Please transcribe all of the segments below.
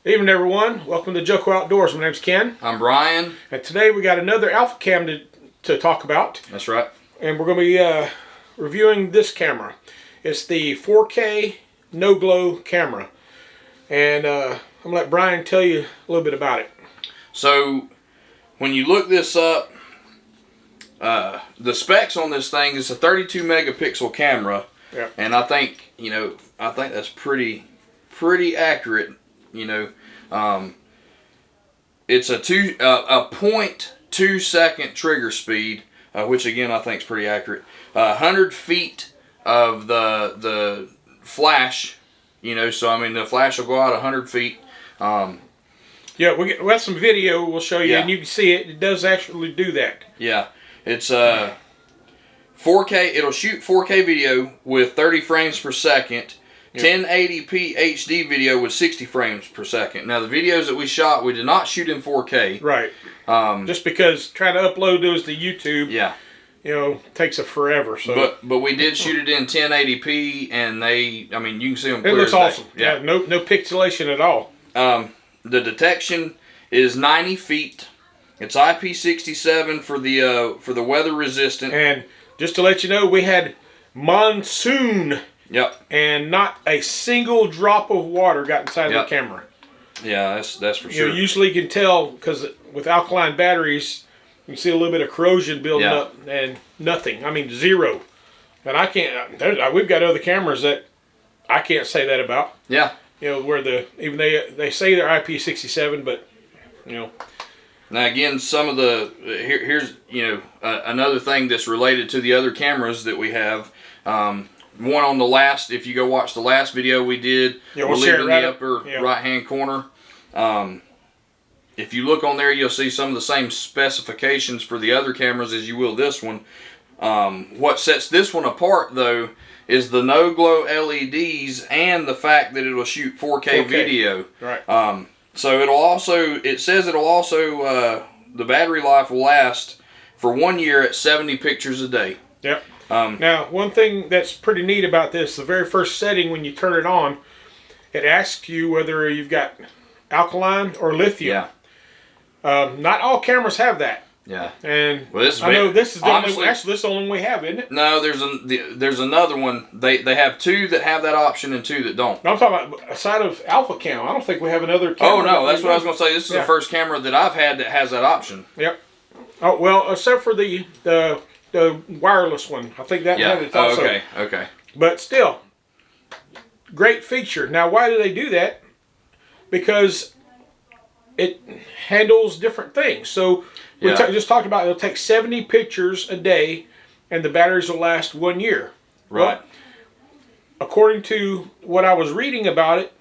Evening, everyone. Welcome to Joco Outdoors. My name's Ken. I'm Brian. And today we got another Alpha Cam to talk about. That's right. And we're going to be reviewing this camera. It's the 4K no glow camera. And I'm going to let Brian tell you a little bit about it. So when you look this up, the specs on this thing is a 32 megapixel camera. Yeah. And I think, that's pretty accurate. It's a 0.2 second trigger speed, which again I think is pretty accurate. 100 feet of the flash, so I mean the flash will go out 100 feet. Yeah, we have some video we'll show you, Yeah. and you can see it. It does actually do that. Yeah, it's 4K. It'll shoot 4K video with 30 frames per second. 1080p HD video with 60 frames per second. Now the videos that we shot, we did not shoot in 4K. Right. Just because trying to upload those to YouTube, yeah, takes a forever. So, but we did shoot it in 1080p, and you can see them clear. It looks awesome. Yeah, no pixelation at all. The detection is 90 feet. It's IP67 for the weather resistant. And just to let you know, we had monsoon. Yep. And not a single drop of water got inside of the camera. Yeah, that's for sure. Usually you can tell because with alkaline batteries, you can see a little bit of corrosion building up, and nothing. I mean, zero. And I can't. We've got other cameras that I can't say that about. Yeah. Where even they say they're IP67, but Now again, some of here's another thing that's related to the other cameras that we have. One on the last, if you go watch the last video we did, we'll leave in right the upper right-hand corner. If you look on there, you'll see some of the same specifications for the other cameras as you will this one. What sets this one apart, though, is the no-glow LEDs and the fact that it will shoot 4K video. Right. So it says it'll also, the battery life will last for 1 year at 70 pictures a day. Yep. Now, one thing that's pretty neat about this, the very first setting when you turn it on, it asks you whether you've got alkaline or lithium. Yeah. Not all cameras have that. Yeah. And this is the honestly, only, actually, this is the only one we have, isn't it? No, there's another one. They have two that have that option and two that don't. No, I'm talking about aside of Alpha Cam. I don't think we have another camera. Oh no, that's what I was going to say. This is the first camera that I've had that has that option. Yep. Oh well, except for the wireless one. I think that had it also. Okay. But still, great feature. Now, why do they do that? Because it handles different things. So we just talked about it'll take 70 pictures a day, and the batteries will last 1 year. Right. Well, according to what I was reading about it,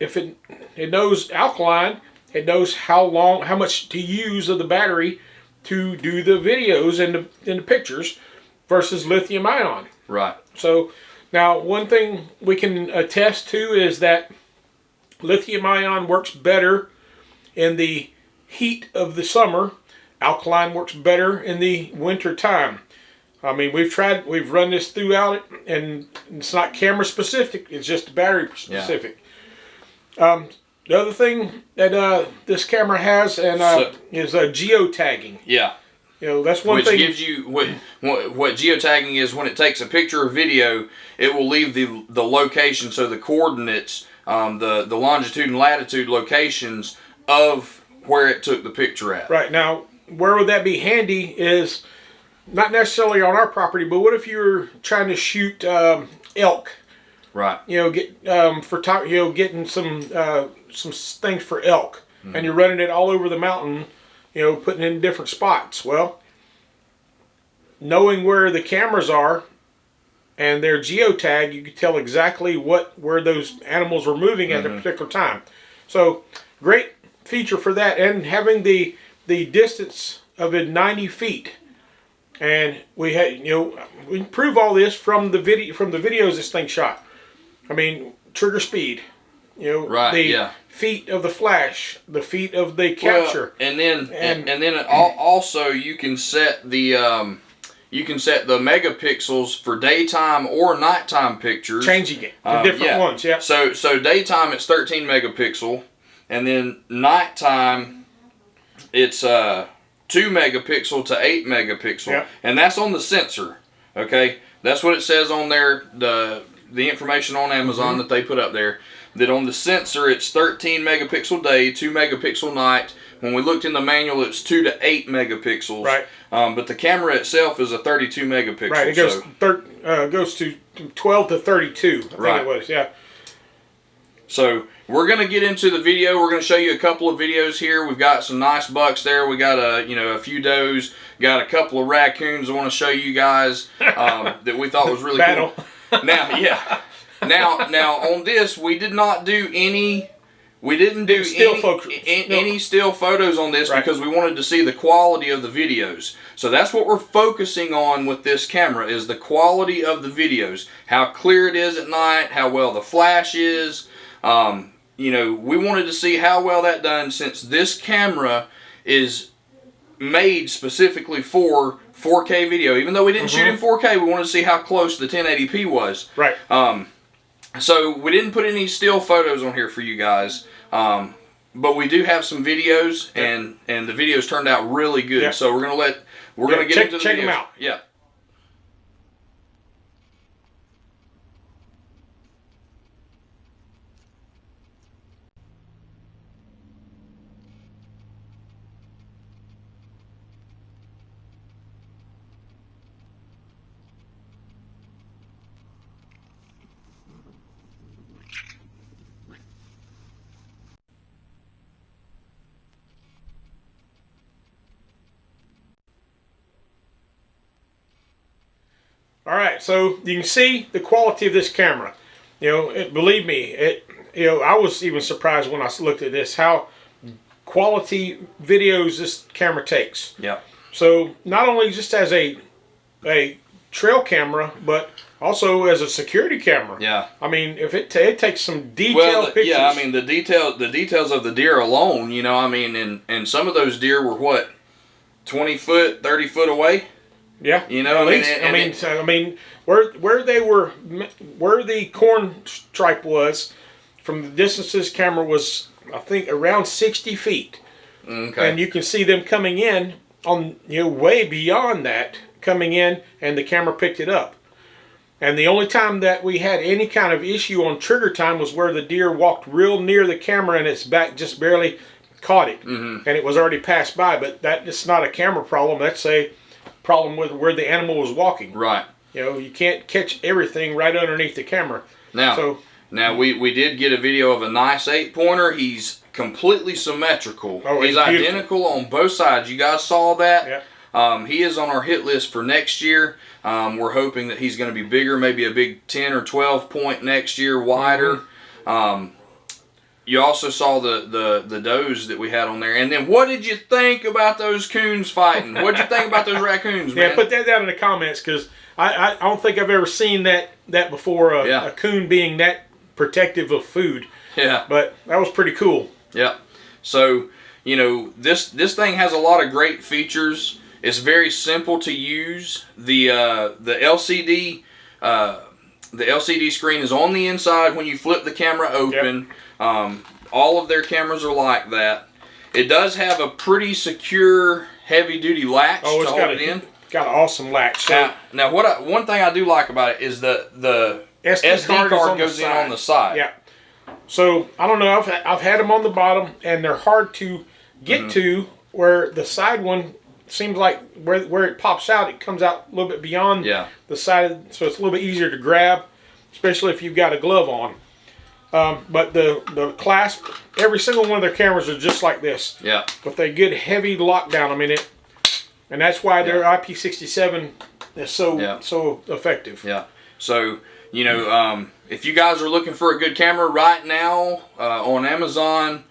if it knows alkaline, it knows how much to use of the battery to do the videos and the pictures versus lithium ion. Right. So now one thing we can attest to is that lithium ion works better in the heat of the summer. Alkaline works better in the winter time. I mean, we've run this throughout it, and it's not camera specific, it's just battery specific. Yeah. The other thing that this camera has is geotagging. Yeah. That's one thing. Which gives you what geotagging is. When it takes a picture or video, it will leave the location, so the coordinates, the longitude and latitude locations of where it took the picture at. Right. Now, where would that be handy is not necessarily on our property, but what if you're trying to shoot elk? Right. Getting some things for elk, and you're running it all over the mountain, putting it in different spots. Well, knowing where the cameras are and their geotag, you can tell exactly where those animals were moving at a particular time. So, great feature for that, and having the distance of it 90 feet. And we had, we can prove all this from the videos this thing shot. I mean, trigger speed, feet of the flash, the feet of the capture, and then also you can set the megapixels for daytime or nighttime pictures, changing it to different ones. Yeah. So daytime it's 13 megapixel, and then nighttime, it's 2 megapixel to 8 megapixel, Yep. and that's on the sensor. Okay, that's what it says on there. The information on Amazon that they put up there, that on the sensor it's 13 megapixel day, 2 megapixel night. When we looked in the manual, it's 2 to 8 megapixels. Right. But the camera itself is a 32 megapixel. Right. It goes goes to 12 to 32. I think Right. it was. Yeah. So we're gonna get into the video. We're gonna show you a couple of videos here. We've got some nice bucks there. We got a few does. Got a couple of raccoons. I want to show you guys that we thought was really Battle. cool. Now, yeah. Now on this, we did not do any. We didn't do any still photos on this Right. because we wanted to see the quality of the videos. So that's what we're focusing on with this camera, is the quality of the videos. How clear it is at night, how well the flash is. We wanted to see how well that done, since this camera is made specifically for 4K video. Even though we didn't shoot in 4K, we wanted to see how close the 1080p was. Right. So we didn't put any still photos on here for you guys, but we do have some videos, and the videos turned out really good. Yeah. So we're gonna get into the check videos. them out. Yeah. All right, so you can see the quality of this camera. Believe me, I was even surprised when I looked at this, how quality videos this camera takes. Yeah. So not only just as a trail camera, but also as a security camera. Yeah. I mean, if it takes some detailed pictures. Yeah. I mean, the details of the deer alone. And some of those deer were what, 20 foot, 30 foot away. Yeah, at least. Where the corn stripe was, from the distance this camera was, I think, around 60 feet. Okay. And you can see them coming in on way beyond that, coming in, and the camera picked it up. And the only time that we had any kind of issue on trigger time was where the deer walked real near the camera and its back just barely caught it, and it was already passed by. But it's not a camera problem. That's a problem with where the animal was walking. Right. You can't catch everything right underneath the camera. Now we did get a video of a nice 8-pointer. He's completely symmetrical. Oh, he's identical on both sides. You guys saw that. Yeah. He is on our hit list for next year. We're hoping that he's going to be bigger, maybe a big 10 or 12 point next year, wider. You also saw the does that we had on there. And then what did you think about those coons fighting? What did you think about those raccoons, man? Yeah, put that down in the comments, because I don't think I've ever seen that before, a coon being that protective of food. Yeah. But that was pretty cool. Yeah. So, this thing has a lot of great features. It's very simple to use. The LCD screen is on the inside when you flip the camera open. Yep. All of their cameras are like that. It does have a pretty secure, heavy-duty latch to hold it in. Got an awesome latch. So Now, one thing I do like about it is the SD card goes in on the side. Yeah. So I don't know. I've had them on the bottom, and they're hard to get to. Where the side one seems like where it pops out, it comes out a little bit beyond the side, so it's a little bit easier to grab, especially if you've got a glove on. But the clasp, every single one of their cameras are just like this. Yeah. With a good heavy lockdown. I mean and that's why their IP67 is so effective. Yeah. So if you guys are looking for a good camera right now on Amazon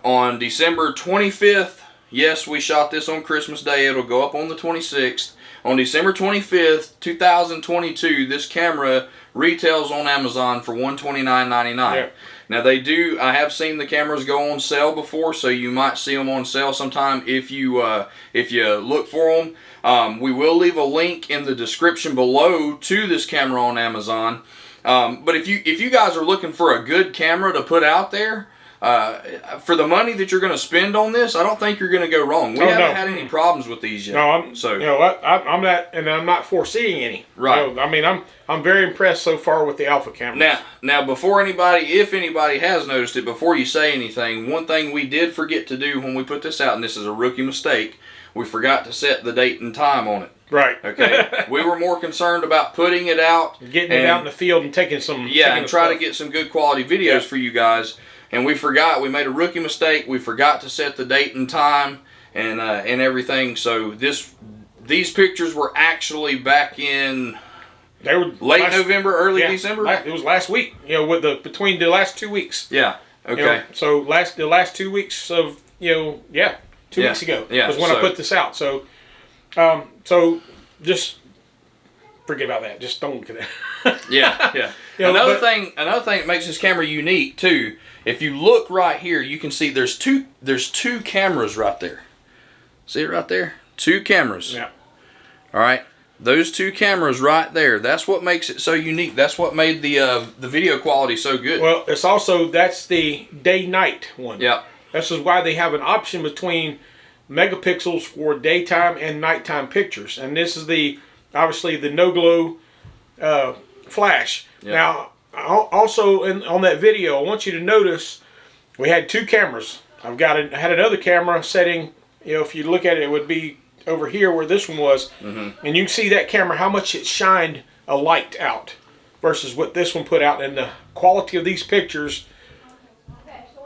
on December 25th, yes, we shot this on Christmas Day. It'll go up on the 26th. On December 25th, 2022, this camera retails on Amazon for $129.99. Yeah. Now I have seen the cameras go on sale before, so you might see them on sale sometime if you look for them. We will leave a link in the description below to this camera on Amazon. But if you guys are looking for a good camera to put out there, for the money that you're going to spend on this, I don't think you're going to go wrong. We haven't had any problems with these yet. No, I'm not, and I'm not foreseeing any. Right. I mean, I'm very impressed so far with the Alpha cameras. Now, before if anybody has noticed it, before you say anything, one thing we did forget to do when we put this out, and this is a rookie mistake, we forgot to set the date and time on it. Right. Okay. We were more concerned about putting it out, getting it out in the field and taking some. And try to get some good quality videos for you guys. And we forgot. We made a rookie mistake. We forgot to set the date and time and everything. So these pictures were actually back in. They were late November, early December. It was last week. Between the last 2 weeks. Yeah. Okay. So the last 2 weeks of 2 weeks ago was when I put this out. So just forget about that. Just don't get it. Yeah. Another thing that makes this camera unique too. If you look right here, you can see there's two cameras right there. See it right there? 2 cameras. Yeah. All right. Those 2 cameras right there. That's what makes it so unique. That's what made the video quality so good. Well, that's the day-night one. Yeah. This is why they have an option between megapixels for daytime and nighttime pictures, and this is obviously the no glow flash. Yep. Now, also on that video, I want you to notice we had 2 cameras. I had another camera setting. If you look at it, it would be over here where this one was, and you can see that camera how much it shined a light out versus what this one put out, and the quality of these pictures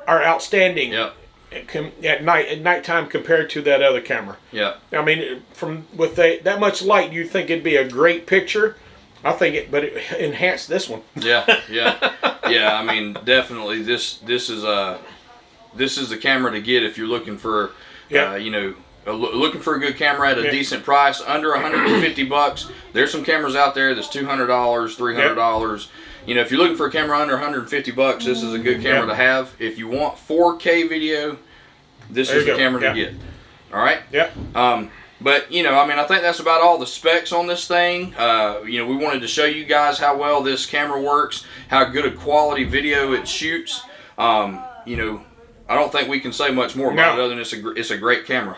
are outstanding. Yep. At nighttime compared to that other camera. Yeah. I mean, with that much light, you'd think it'd be a great picture. But it enhanced this one. Yeah. I mean, definitely this is the camera to get if you're looking for looking for a good camera at a decent price, under $150. There's some cameras out there that's $200, $300. If you're looking for a camera under $150, this is a good camera to have. If you want 4K video, this is the camera to get. All right? Yeah. But, I think that's about all the specs on this thing. We wanted to show you guys how well this camera works, how good a quality video it shoots. I don't think we can say much more about it other than it's a great camera.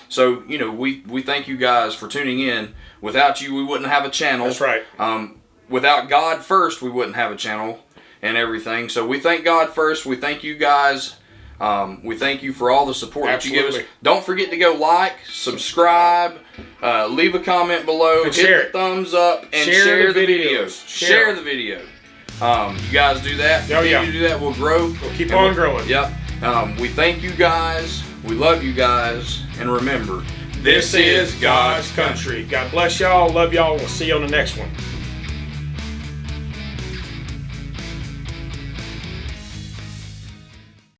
So, we thank you guys for tuning in. Without you, we wouldn't have a channel. That's right. Without God first, we wouldn't have a channel and everything. So we thank God first. We thank you guys. We thank you for all the support that you give us. Don't forget to go like, subscribe, leave a comment below, hit the thumbs up, and share the video. Share the video. You guys do that. Continue to do that. We'll grow. We'll keep on growing. Yep. We thank you guys. We love you guys. And remember, this is God's country. God bless y'all. Love y'all. We'll see you on the next one.